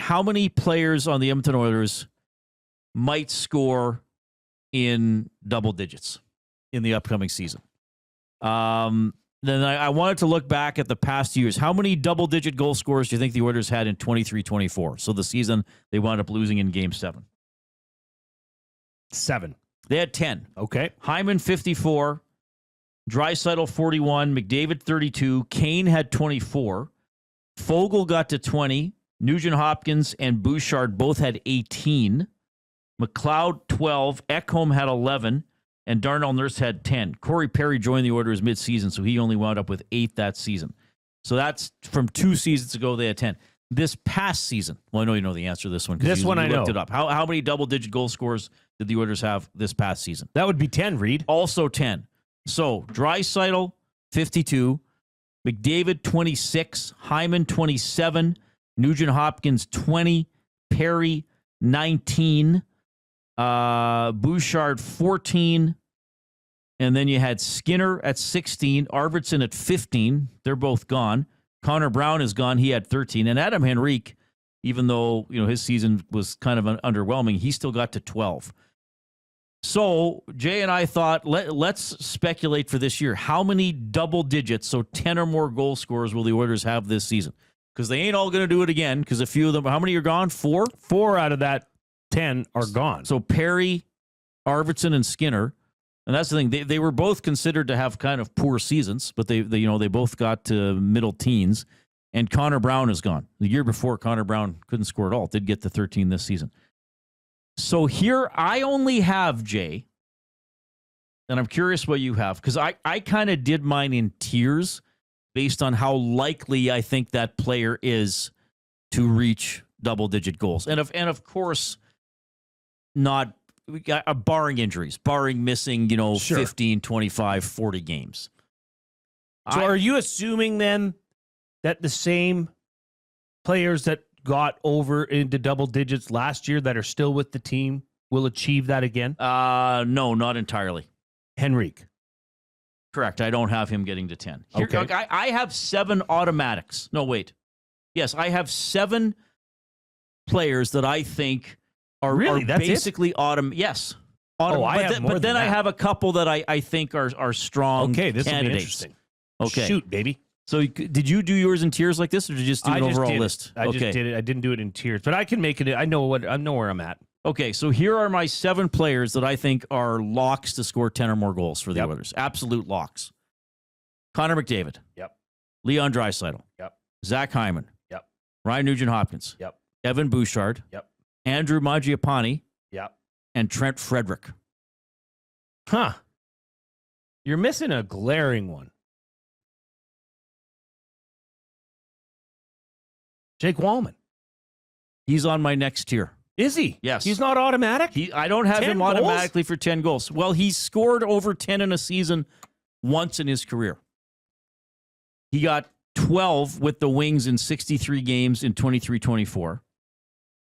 how many players on the Edmonton Oilers might score in double digits in the upcoming season. Then I wanted to look back at the past years. How many double-digit goal scorers do you think the Oilers had in 23-24? So the season they wound up losing in Game 7. 7. They had 10. Okay. Hyman, 54. Draisaitl, 41. McDavid, 32. Kane had 24. Fogle got to 20. Nugent-Hopkins and Bouchard both had 18. McLeod, 12. Ekholm had 11. And Darnell Nurse had 10. Corey Perry joined the Oilers mid-season, so he only wound up with 8 that season. So that's from 2 seasons ago, they had 10. This past season, well, I know you know the answer to this one. This one I know. Looked it up. How many double-digit goal scorers did the Oilers have this past season? That would be 10, Reid. Also 10. So Draisaitl, 52. McDavid, 26. Hyman, 27. Nugent-Hopkins, 20. Perry, 19. Bouchard, 14. And then you had Skinner at 16, Arvidsson at 15. They're both gone. Connor Brown is gone. He had 13. And Adam Henrique, even though his season was kind of underwhelming, he still got to 12. So Jay and I thought, let's speculate for this year. How many double digits, so 10 or more goal scorers, will the Oilers have this season? Because they ain't all going to do it again, because a few of them, how many are gone? 4? 4 out of that 10 are gone. So Perry, Arvidsson, and Skinner. And that's the thing. They were both considered to have kind of poor seasons, but they both got to middle teens. And Connor Brown is gone. The year before, Connor Brown couldn't score at all. Did get to 13 this season. So here I only have, Jay, and I'm curious what you have, because I kind of did mine in tiers based on how likely I think that player is to reach double-digit goals. And of course, not barring injuries, barring missing, Sure. 15, 25, 40 games. So are you assuming then that the same players that got over into double digits last year that are still with the team will achieve that again? No, not entirely. Henrique. Correct. I don't have him getting to 10. Here, Okay. look, I have 7 automatics. No, wait. Yes, I have 7 players that I think are That's basically Yes. I have more but then than I that. have a couple that I think are strong Okay, this will be candidates. interesting. Okay. Shoot, baby. So did you do yours in tiers like this, or did you just do an overall list? I just did it. I didn't do it in tiers, but I can make it. I know where I'm at. Okay, so here are my 7 players that I think are locks to score 10 or more goals for the Oilers. Absolute locks. Connor McDavid. Yep. Leon Draisaitl. Yep. Zach Hyman. Yep. Ryan Nugent-Hopkins. Yep. Evan Bouchard. Yep. Andrew Mangiapane. Yep. And Trent Frederick. Huh. You're missing a glaring one. Jake Wallman. He's on my next tier. Is he? Yes. He's not automatic? I don't have 10 him goals? automatically for 10 goals. Well, he's scored over 10 in a season once in his career. He got 12 with the Wings in 63 games in 23-24.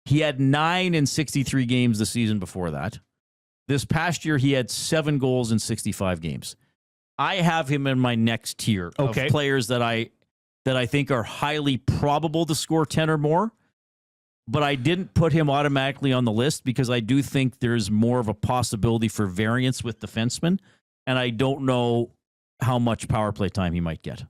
He had 9 in 63 games the season before that. This past year, he had 7 goals in 65 games. I have him in my next tier of players that I think are highly probable to score 10 or more. But I didn't put him automatically on the list because I do think there's more of a possibility for variance with defensemen, and I don't know how much power play time he might get.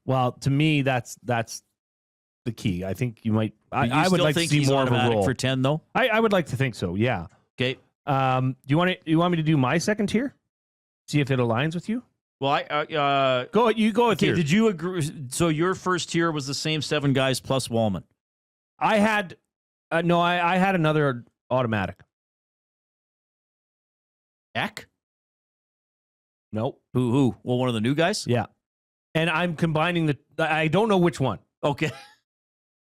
Well, to me, that's the key. I think you might. I would like to see he's more of a automatic role for 10, though. I would like to think so. Yeah. Okay. Do you want me to do my second tier? See if it aligns with you. Well, go with yours. Did you agree? So your first tier was the same 7 guys plus Wallman. I had I had another automatic. Eck? Nope. Who? Well, one of the new guys? Yeah. And I'm combining I don't know which one. Okay.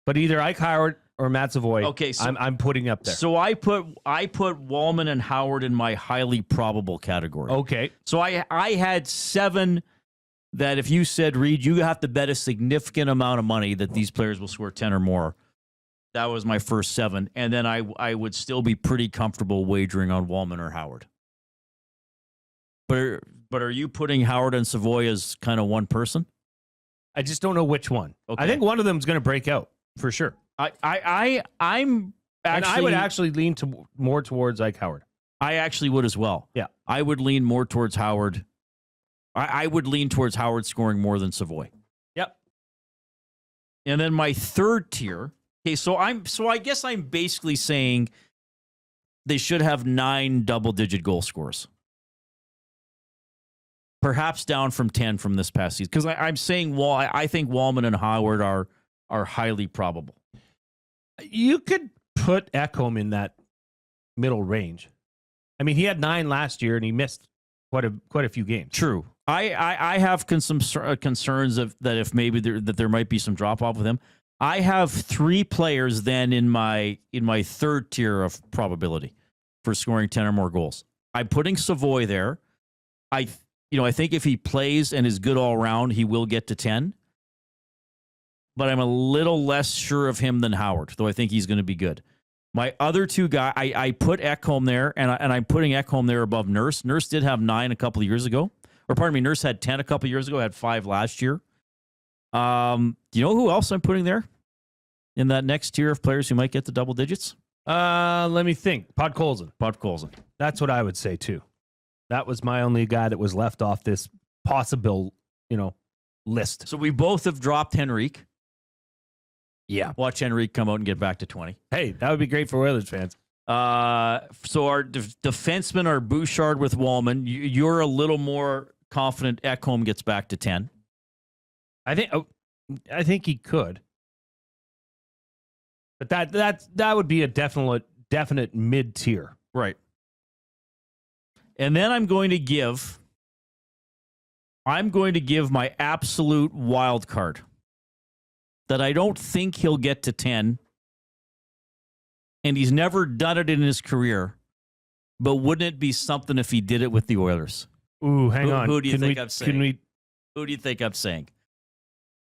But either Ike Howard or Matt Savoy. Okay, so I'm putting up there. So I put Wallman and Howard in my highly probable category. Okay. So I had 7 that if you said, Reid, you have to bet a significant amount of money that these players will score 10 or more. That was my first 7. And then I would still be pretty comfortable wagering on Wallman or Howard. But are you putting Howard and Savoy as kind of one person? I just don't know which one. Okay. I think one of them is going to break out for sure. I'm And actually, I would actually lean more towards Ike Howard. I actually would as well. Yeah. I would lean more towards Howard. I would lean towards Howard scoring more than Savoy. Yep. And then my third tier. Okay, so I guess I'm basically saying they should have 9 double-digit goal scores. Perhaps down from 10 from this past season. Because I'm saying I think Wallman and Howard are highly probable. You could put Ekholm in that middle range. I mean, he had 9 last year, and he missed quite a few games. True. I have some concerns that if maybe there might be some drop off with him. I have 3 players then in my third tier of probability for scoring 10 or more goals. I'm putting Savoy there. I think if he plays and is good all around, he will get to 10. But I'm a little less sure of him than Howard, though I think he's going to be good. My other 2 guys, I put Ekholm there, and I'm putting Ekholm there above Nurse. Nurse did have 9 a couple of years ago. Or pardon me, Nurse had 10 a couple of years ago, had 5 last year. Do you know who else I'm putting there in that next tier of players who might get the double digits? Let me think. Podkolzin. That's what I would say, too. That was my only guy that was left off this possible, list. So we both have dropped Henrique. Yeah. Watch Henrique come out and get back to 20. Hey, that would be great for Oilers fans. So our defensemen are Bouchard with Wallman. You're a little more confident Ekholm gets back to 10. I think he could. But that would be a definite mid-tier. Right. And then I'm going to give my absolute wild card that I don't think he'll get to 10, and he's never done it in his career, but wouldn't it be something if he did it with the Oilers? Ooh, hang on. Who do you think I'm saying? Who do you think I'm saying?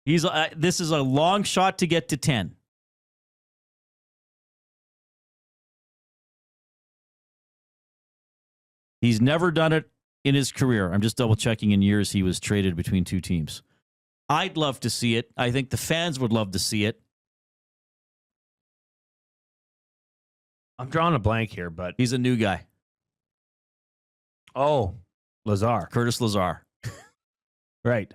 This is a long shot to get to 10. He's never done it in his career. I'm just double checking in years he was traded between 2 teams. I'd love to see it. I think the fans would love to see it. I'm drawing a blank here, but He's a new guy. Oh, Lazar. Curtis Lazar. Right.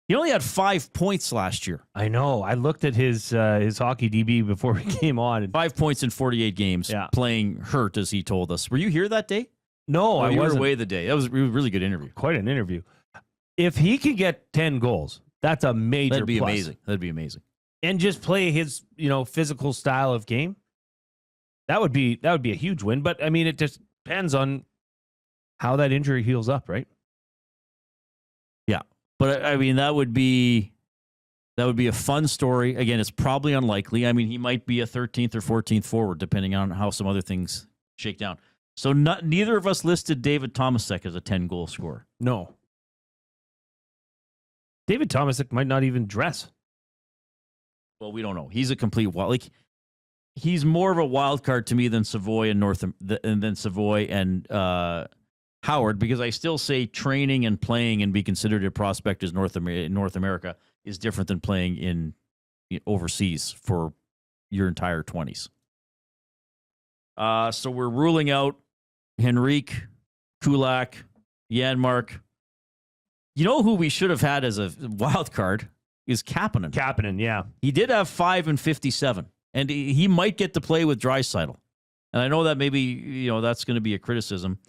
He only had 5 points last year. I know. I looked at his hockey DB before we came on. And 5 points in 48 games, playing hurt, as he told us. Were you here that day? No, I wasn't. wasn't. Away the day. That was a really good interview. Quite an interview. If he could get 10 goals, that's a major That'd be plus. amazing. That'd be amazing. And just play his, physical style of game. That would be a huge win. But I mean, it just depends on how that injury heals up, right? Yeah. But I mean, that would be a fun story. Again, it's probably unlikely. I mean, he might be a 13th or 14th forward, depending on how some other things shake down. So neither of us listed David Tomasek as a 10-goal scorer. No. David Tomasek might not even dress. Well, we don't know. He's a complete wild. He's more of a wild card to me than Savoy and Savoy and Howard, because I still say training and playing and be considered a prospect as North America is different than playing in overseas for your entire 20s. So we're ruling out Henrique, Kulak, Janmark. You know who we should have had as a wild card is Kapanen. Kapanen, yeah. He did have 5 and 57, and he might get to play with Draisaitl. And I know that maybe that's going to be a criticism.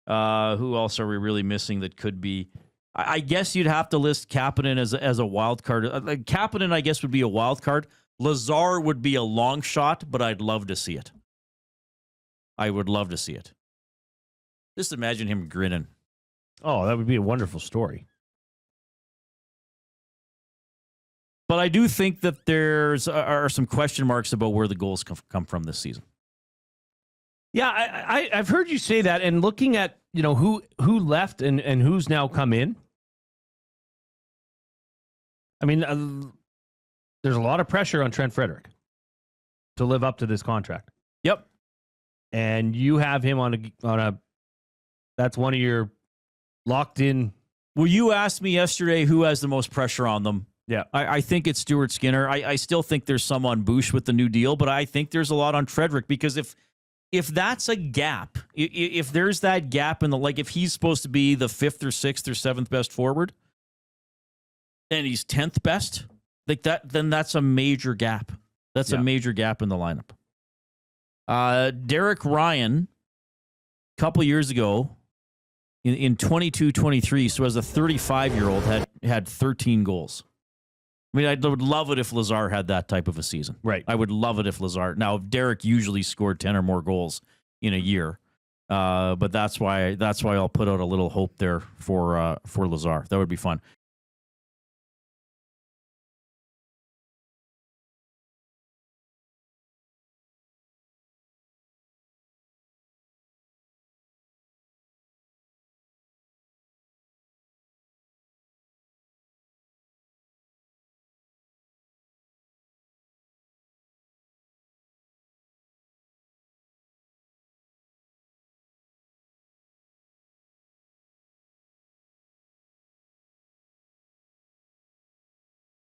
Who else are we really missing that could be? I guess you'd have to list Kapanen as a wild card. Kapanen, I guess, would be a wild card. Lazar would be a long shot, but I'd love to see it. I would love to see it. Just imagine him grinning. Oh, that would be a wonderful story. But I do think that are some question marks about where the goals come from this season. Yeah, I've heard you say that, and looking at who left and who's now come in. I mean, there's a lot of pressure on Trent Frederick to live up to this contract. Yep, and you have him on a. That's one of your locked in. Well, you asked me yesterday who has the most pressure on them. Yeah. I think it's Stuart Skinner. I still think there's some on Bush with the new deal, but I think there's a lot on Frederick because if that's a gap, if there's that gap in the, like, if he's supposed to be the 5th or 6th or 7th best forward and he's 10th best, like that, then that's a major gap. That's a major gap in the lineup. Derek Ryan, a couple years ago in 22-23, so as a 35-year-old had 13 goals. I mean, I would love it if Lazar had that type of a season. Right. I would love it if Lazar. Now, Derek usually scored 10 or more goals in a year, but that's why I'll put out a little hope there for Lazar. That would be fun.